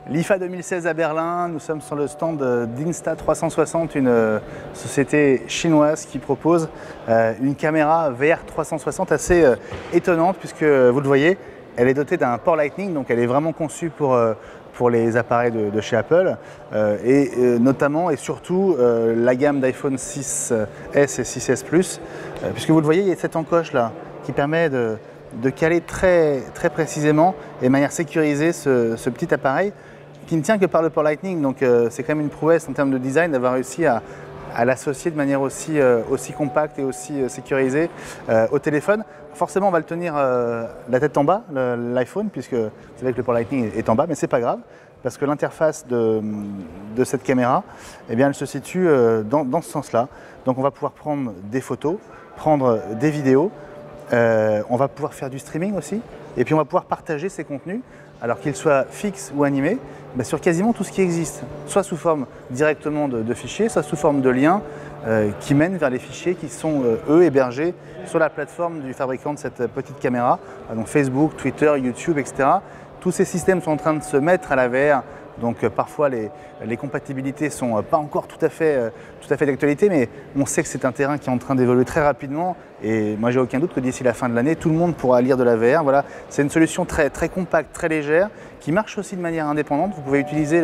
L'IFA 2016 à Berlin, nous sommes sur le stand d'Insta360, une société chinoise qui propose une caméra VR 360 assez étonnante puisque vous le voyez, elle est dotée d'un port Lightning, donc elle est vraiment conçue pour les appareils de chez Apple notamment et surtout la gamme d'iPhone 6S et 6S Plus, puisque vous le voyez, il y a cette encoche là qui permet de caler très précisément et de manière sécurisée ce petit appareil qui ne tient que par le port Lightning, donc c'est quand même une prouesse en termes de design d'avoir réussi à l'associer de manière aussi compacte et aussi sécurisée au téléphone. Forcément, on va le tenir la tête en bas, l'iPhone, puisque c'est vrai que le port Lightning est en bas, mais c'est pas grave, parce que l'interface de cette caméra, eh bien, elle se situe dans ce sens-là. Donc on va pouvoir prendre des photos, prendre des vidéos, on va pouvoir faire du streaming aussi, et puis on va pouvoir partager ces contenus, alors qu'ils soient fixes ou animés, sur quasiment tout ce qui existe, soit sous forme directement de fichiers, soit sous forme de liens qui mènent vers les fichiers qui sont, eux, hébergés sur la plateforme du fabricant de cette petite caméra, donc Facebook, Twitter, YouTube, etc. Tous ces systèmes sont en train de se mettre à la VR, donc parfois les compatibilités ne sont pas encore tout à fait d'actualité, mais on sait que c'est un terrain qui est en train d'évoluer très rapidement et moi j'ai aucun doute que d'ici la fin de l'année, tout le monde pourra lire de la VR. Voilà, c'est une solution très compacte, très légère, qui marche aussi de manière indépendante. Vous pouvez utiliser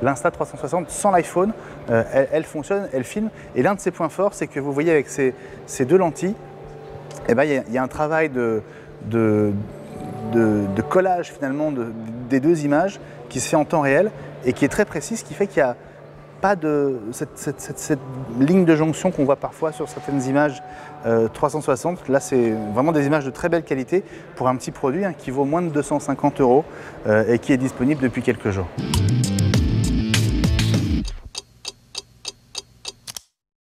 l'Insta360 sans l'iPhone, elle fonctionne, elle filme, et l'un de ses points forts, c'est que vous voyez avec ces deux lentilles, eh ben, il y a un travail de collage finalement des deux images qui se fait en temps réel et qui est très précis, ce qui fait qu'il n'y a pas de cette ligne de jonction qu'on voit parfois sur certaines images 360. Là, c'est vraiment des images de très belle qualité pour un petit produit qui vaut moins de 250 € et qui est disponible depuis quelques jours.